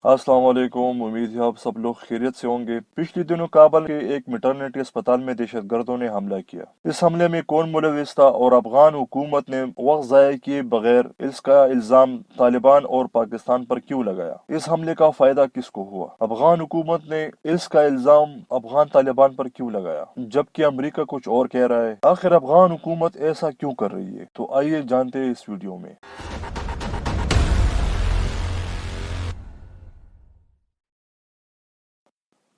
अस्सलाम वालेकुम। उम्मीद है आप सब लोग खैरियत से होंगे। पिछले दिनों काबल के एक मैटरनिटी अस्पताल में दहशतगर्दों ने हमला किया। इस हमले में कौन मुलविस था और अफगान हुकूमत ने वक्त ज़ाया किए बगैर इसका इल्जाम तालिबान और पाकिस्तान पर क्यों लगाया? इस हमले का फायदा किसको हुआ? अफगान हुकूमत ने इसका इल्जाम अफगान तालिबान पर क्यों लगाया, जबकि अमरीका कुछ और कह रहा है? आखिर अफगान हुकूमत ऐसा क्यों कर रही है? तो आइए जानते हैं इस वीडियो में।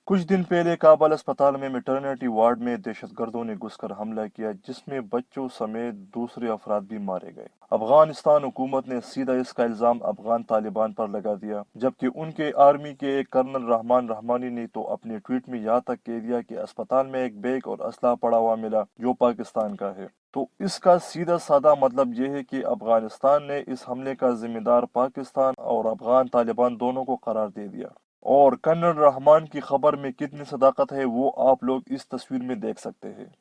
कुछ दिन पहले काबल अस्पताल में मैटरनिटी वार्ड में दहशतगर्दों ने घुसकर हमला किया, जिसमें बच्चों समेत दूसरे अफराद भी मारे गए। अफगानिस्तान हुकूमत ने सीधा इसका इल्जाम अफगान तालिबान पर लगा दिया, जबकि उनके आर्मी के एक कर्नल रहमान रहमानी ने तो अपने ट्वीट में यहाँ तक कह दिया कि अस्पताल में एक बैग और असला पड़ा हुआ मिला जो पाकिस्तान का है। तो इसका सीधा साधा मतलब यह है कि अफगानिस्तान ने इस हमले का जिम्मेदार पाकिस्तान और अफगान तालिबान दोनों को करार दे दिया। और कर्नल रहमान की खबर में कितनी सदाकत है वो आप लोग इस तस्वीर में देख सकते हैं।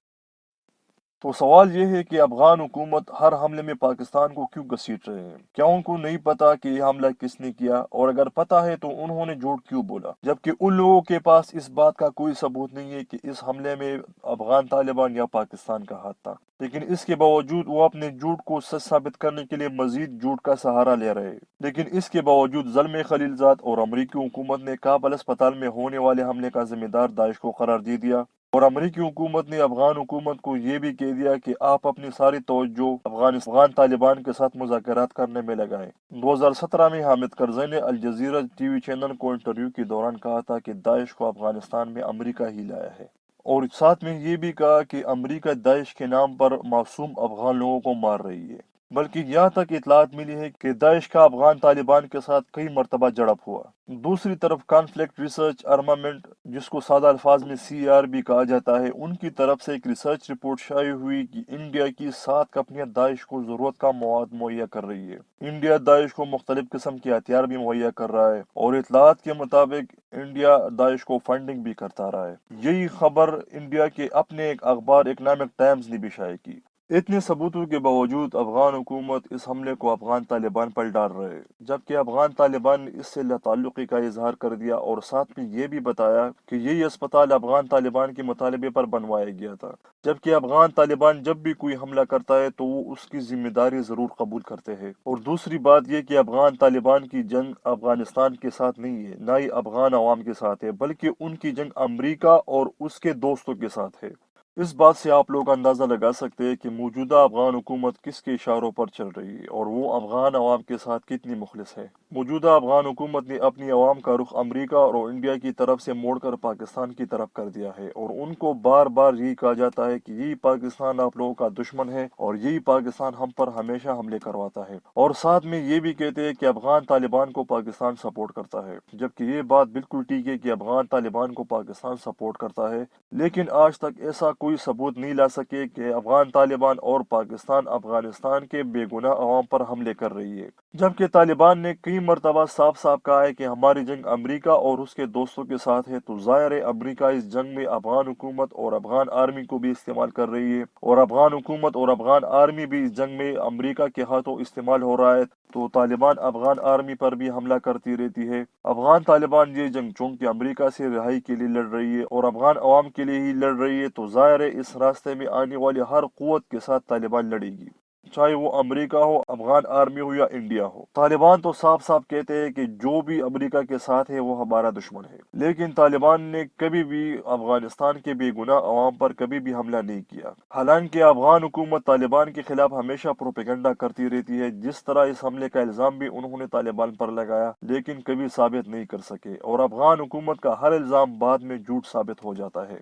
तो सवाल ये है कि अफगान हुकूमत हर हमले में पाकिस्तान को क्यों घसीट रहे हैं? क्या उनको नहीं पता कि यह हमला किसने किया? और अगर पता है तो उन्होंने झूठ क्यों बोला, जबकि उन लोगों के पास इस बात का कोई सबूत नहीं है कि इस हमले में अफगान तालिबान या पाकिस्तान का हाथ था। लेकिन इसके बावजूद वो अपने झूठ को सच साबित करने के लिए मजीद झूठ का सहारा ले रहे हैं। लेकिन इसके बावजूद ज़ल्म खलीलजाद और अमरीकी हुकूमत ने काबल अस्पताल में होने वाले हमले का जिम्मेदार दाइश को करार दे दिया। और अमरीकी हुकूमत ने अफगान हुकूमत को ये भी कह दिया कि आप अपनी सारी तवज्जो अफगान तालिबान के साथ मुज़ाकरात करने में लगाएं। 2017 में हामिद करज़ई ने अल जज़ीरा टीवी चैनल को इंटरव्यू के दौरान कहा था कि दाइश को अफगानिस्तान में अमरीका ही लाया है, और साथ में ये भी कहा कि अमरीका दाइश के नाम पर मासूम अफगान लोगों को मार रही है। बल्कि यहाँ तक इतलात मिली है कि दाइश का अफगान तालिबान के साथ कई मरतबा झड़प हुआ। दूसरी तरफ कॉन्फ्लिक्ट रिसर्च आर्मामेंट, जिसको सादा अल्फाज में CRB कहा जाता है, उनकी तरफ से एक रिसर्च रिपोर्ट शाये हुई कि इंडिया की 7 कंपनियां दाइश को जरूरत का मवाद मुहैया कर रही है। इंडिया दाइश को मुख्तलिफ किस्म के हथियार भी मुहैया कर रहा है, और इतलात के मुताबिक इंडिया दाइश को फंडिंग भी करता रहा है। यही खबर इंडिया के अपने एक अखबार इकनॉमिक टाइम्स ने भी शाये की। इतने सबूतों के बावजूद अफगान हुकूमत इस हमले को अफगान तालिबान पर डाल रहे हैं, जबकि अफगान तालिबान ने इससे ताल्लुकी का इजहार कर दिया और साथ में ये भी बताया कि यही अस्पताल अफगान तालिबान के मुतालबे पर बनवाया गया था। जबकि अफगान तालिबान जब भी कोई हमला करता है तो वो उसकी जिम्मेदारी जरूर कबूल करते हैं। और दूसरी बात यह कि अफगान तालिबान की जंग अफगानिस्तान के साथ नहीं है, ना ही अफगान अवाम के साथ है, बल्कि उनकी जंग अमरीका और उसके दोस्तों के साथ है। इस बात से आप लोग अंदाज़ा लगा सकते हैं कि मौजूदा अफगान हुकूमत किसके इशारों पर चल रही है और वो अफगान अवाम के साथ कितनी मुखलिस है। मौजूदा अफगान हुकूमत ने अपनी अवाम का रुख अमरीका और इंडिया की तरफ से मोड़कर पाकिस्तान की तरफ कर दिया है, और उनको बार बार यही कहा जाता है कि यही पाकिस्तान आप लोगों का दुश्मन है और यही पाकिस्तान हम पर हमेशा हमले करवाता है। और साथ में ये भी कहते हैं कि अफगान तालिबान को पाकिस्तान सपोर्ट करता है, जबकि ये बात बिल्कुल ठीक है कि अफगान तालिबान को पाकिस्तान सपोर्ट करता है। लेकिन आज तक ऐसा कोई सबूत नहीं ला सके कि अफगान तालिबान और पाकिस्तान अफगानिस्तान के बेगुनाह अवाम पर हमले कर रही है। जबकि तालिबान ने कई मरतबा साफ साफ कहा है कि हमारी जंग अमरीका और उसके दोस्तों के साथ है, तो जाहिर है अमरीका इस जंग में अफगान हुकूमत और अफगान आर्मी को भी इस्तेमाल कर रही है, और अफगान हुकूमत और अफगान आर्मी भी इस जंग में अमरीका के हाथों इस्तेमाल हो रहा है। तो तालिबान अफगान आर्मी पर भी हमला करती रहती है। अफगान तालिबान ये जंग चूंकि अमरीका से रिहाई के लिए लड़ रही है और अफगान अवाम के लिए ही लड़ रही है, तो जाहिर है इस रास्ते में आने वाली हर कुव्वत के साथ तालिबान लड़ेगी, चाहे वो अमेरिका हो, अफगान आर्मी हो या इंडिया हो। तालिबान तो साफ साफ कहते हैं कि जो भी अमेरिका के साथ है वो हमारा दुश्मन है, लेकिन तालिबान ने कभी भी अफगानिस्तान के बेगुनाह अवाम पर कभी भी हमला नहीं किया। हालांकि अफगान हुकूमत तालिबान के खिलाफ हमेशा प्रोपेगेंडा करती रहती है, जिस तरह इस हमले का इल्जाम भी उन्होंने तालिबान पर लगाया, लेकिन कभी साबित नहीं कर सके, और अफगान हुकूमत का हर इल्जाम बाद में झूठ साबित हो जाता है।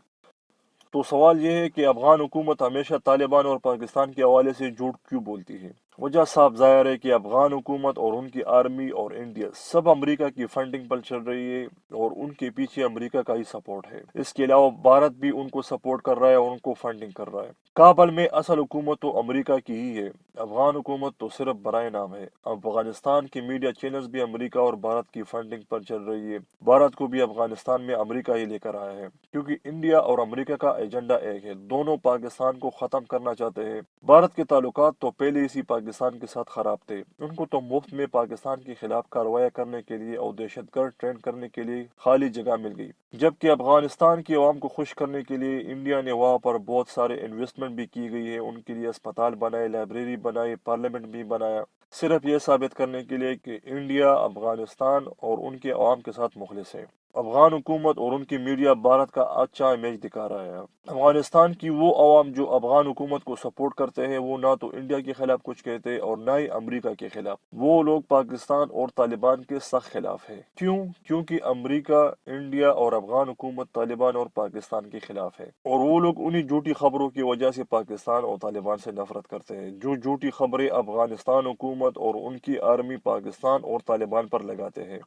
तो सवाल यह है कि अफगान हुकूमत हमेशा तालिबान और पाकिस्तान के हवाले से झूठ क्यों बोलती है? वजह साफ जाहिर है कि अफगान हुकूमत और उनकी आर्मी और इंडिया सब अमेरिका की फंडिंग पर चल रही है, और उनके पीछे अमेरिका का ही सपोर्ट है। इसके अलावा भारत भी उनको सपोर्ट कर रहा है और उनको फंडिंग कर रहा है। काबल में असल हुकूमत तो अमेरिका की ही है, अफगान हुकूमत तो सिर्फ बराए नाम है। अफगानिस्तान के मीडिया चैनल्स भी अमेरिका और भारत की फंडिंग पर चल रही है। भारत को भी अफगानिस्तान में अमेरिका ही लेकर आया है, क्योंकि इंडिया और अमेरिका का एजेंडा एक है, दोनों पाकिस्तान को खत्म करना चाहते हैं। भारत के ताल्लुकात तो पहले इसी پاکستان کے ساتھ خراب تھے، ان کو تو مفت میں پاکستان کے خلاف کارروائیاں کرنے کے لیے اور دہشت گرد ٹرینڈ کرنے کے لیے خالی جگہ مل گئی، جبکہ افغانستان کی عوام کو خوش کرنے کے لیے انڈیا نے وہاں پر بہت سارے انویسٹمنٹ بھی کی گئی ہے، ان کے لیے اسپتال بنائے، لائبریری بنائی، پارلیمنٹ بھی بنایا، صرف یہ ثابت کرنے کے لیے کہ انڈیا افغانستان اور ان کے عوام کے ساتھ مخلص ہے۔ افغان حکومت اور ان کی میڈیا بھارت کا اچھا امیج دکھا رہا ہے۔ افغانستان کی وہ عوام جو افغان حکومت کو سپورٹ کرتے ہیں وہ نہ تو انڈیا کے خلاف کچھ کہتے اور نہ ہی امریکہ کے خلاف، وہ لوگ پاکستان اور طالبان کے سخت خلاف ہیں۔ کیونکہ امریکہ، انڈیا اور افغان حکومت طالبان اور پاکستان کے خلاف ہے، اور وہ لوگ انہی جھوٹی خبروں کی وجہ سے پاکستان اور طالبان سے نفرت کرتے ہیں، جو جھوٹی خبریں افغانستان حکومت اور ان کی آرمی پاکستان اور طالبان پر لگاتے ہیں۔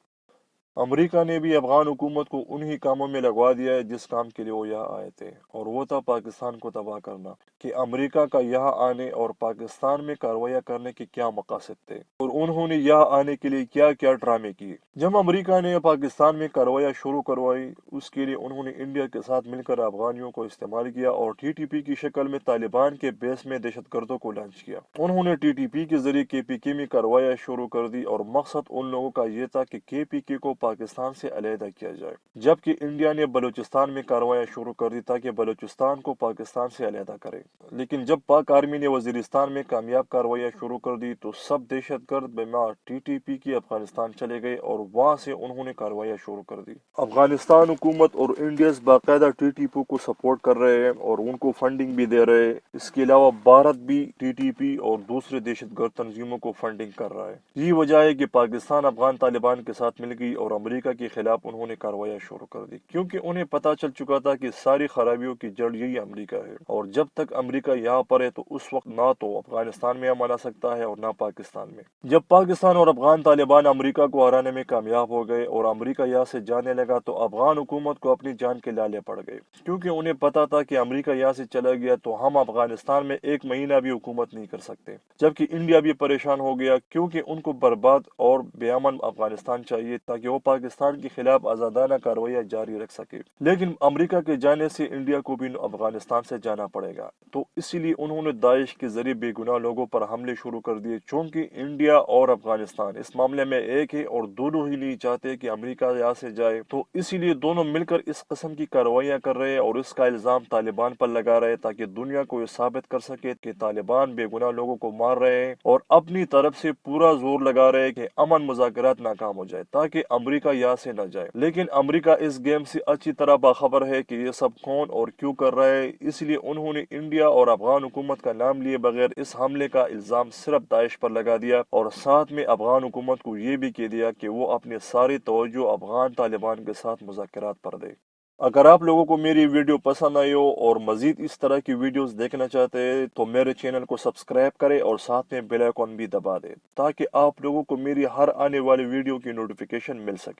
امریکہ نے بھی افغان حکومت کو انہی کاموں میں لگوا دیا ہے جس کام کے لیے وہ یہاں آئے تھے، اور وہ تھا پاکستان کو تباہ کرنا۔ کہ امریکہ کا یہاں آنے اور پاکستان میں کارروائیاں کرنے کے کیا مقاصد تھے، اور انہوں نے یہاں آنے کے لیے کیا کیا ڈرامے کیے۔ جب امریکہ نے پاکستان میں کارروائیاں شروع کروائی، اس کے لیے انہوں نے انڈیا کے ساتھ مل کر افغانیوں کو استعمال کیا اور ٹی ٹی پی کی شکل میں طالبان کے بیس میں دہشت گردوں کو لانچ کیا۔ انہوں نے ٹی ٹی پی کے ذریعے کے پی کے میں کارروائیاں شروع کر دی، اور مقصد ان لوگوں کا یہ تھا کہ کے پی کے کو پاکستان سے علیحدہ کیا جائے، جبکہ انڈیا نے بلوچستان میں کارروائیاں شروع کر دی تاکہ بلوچستان کو پاکستان سے علیحدہ کرے۔ لیکن جب پاک آرمی نے وزیرستان میں کامیاب کارروائیاں شروع کر دی تو سب دہشت گرد بما ٹی ٹی پی کی افغانستان چلے گئے، اور وہاں سے انہوں نے کارروائیاں شروع کر دی۔ افغانستان حکومت اور انڈیز باقاعدہ ٹی ٹی پی کو سپورٹ کر رہے ہیں اور ان کو فنڈنگ بھی دے رہے ہیں۔ اس کے علاوہ بھارت بھی ٹی ٹی پی اور دوسرے دہشت گرد تنظیموں کو فنڈنگ کر رہا ہے۔ یہی وجہ ہے کہ پاکستان افغان طالبان کے ساتھ مل گئی اور امریکہ کے خلاف انہوں نے کارروائیاں شروع کر دی، کیونکہ انہیں پتہ چل چکا تھا کہ ساری خرابیوں کی جڑ یہی امریکہ ہے، اور جب تک امریکہ یہاں پر ہے تو اس وقت نہ تو افغانستان میں امن آ سکتا ہے اور نہ پاکستان میں۔ جب پاکستان اور افغان طالبان امریکہ کو ہرانے میں کامیاب ہو گئے اور امریکہ یہاں سے جانے لگا تو افغان حکومت کو اپنی جان کے لالے پڑ گئے، کیونکہ انہیں پتا تھا کہ امریکہ یہاں سے چلا گیا تو ہم افغانستان میں ایک مہینہ بھی حکومت نہیں کر سکتے، جبکہ انڈیا بھی پریشان ہو گیا کیونکہ ان کو برباد اور بے امن افغانستان چاہیے تاکہ وہ پاکستان کے خلاف آزادانہ کارروائیاں جاری رکھ سکے۔ لیکن امریکہ کے جانے سے انڈیا کو بھی افغانستان سے جانا پڑے گا، تو اسی لیے انہوں نے داعش کے ذریعے بے گناہ لوگوں پر حملے شروع کر دیے۔ چونکہ انڈیا اور افغانستان اس معاملے میں ایک ہے اور دونوں ہی نہیں چاہتے کہ امریکہ یہاں سے جائے، تو اسی لیے دونوں مل کر اس قسم کی کارروائیاں کر رہے ہیں اور اس کا الزام طالبان پر لگا رہے تاکہ دنیا کو یہ ثابت کر سکے کہ طالبان بے گناہ لوگوں کو مار رہے ہیں، اور اپنی طرف سے پورا زور لگا رہے ہیں کہ امن مذاکرات ناکام ہو جائے تاکہ امریکہ یہاں سے نہ جائے۔ لیکن امریکہ اس گیم سے اچھی طرح باخبر ہے کہ یہ سب کون اور کیوں کر رہا ہے، اس لیے انہوں نے انڈیا اور افغان حکومت کا نام لیے بغیر اس حملے کا الزام صرف داعش پر لگا دیا، اور ساتھ میں افغان حکومت کو یہ بھی کہہ دیا کہ وہ اپنی ساری توجہ افغان طالبان کے ساتھ مذاکرات پر دے۔ اگر آپ لوگوں کو میری ویڈیو پسند آئی ہو اور مزید اس طرح کی ویڈیوز دیکھنا چاہتے ہیں تو میرے چینل کو سبسکرائب کریں اور ساتھ میں بیل آئیکن بھی دبا دیں تاکہ آپ لوگوں کو میری ہر آنے والی ویڈیو کی نوٹیفیکیشن مل سکے۔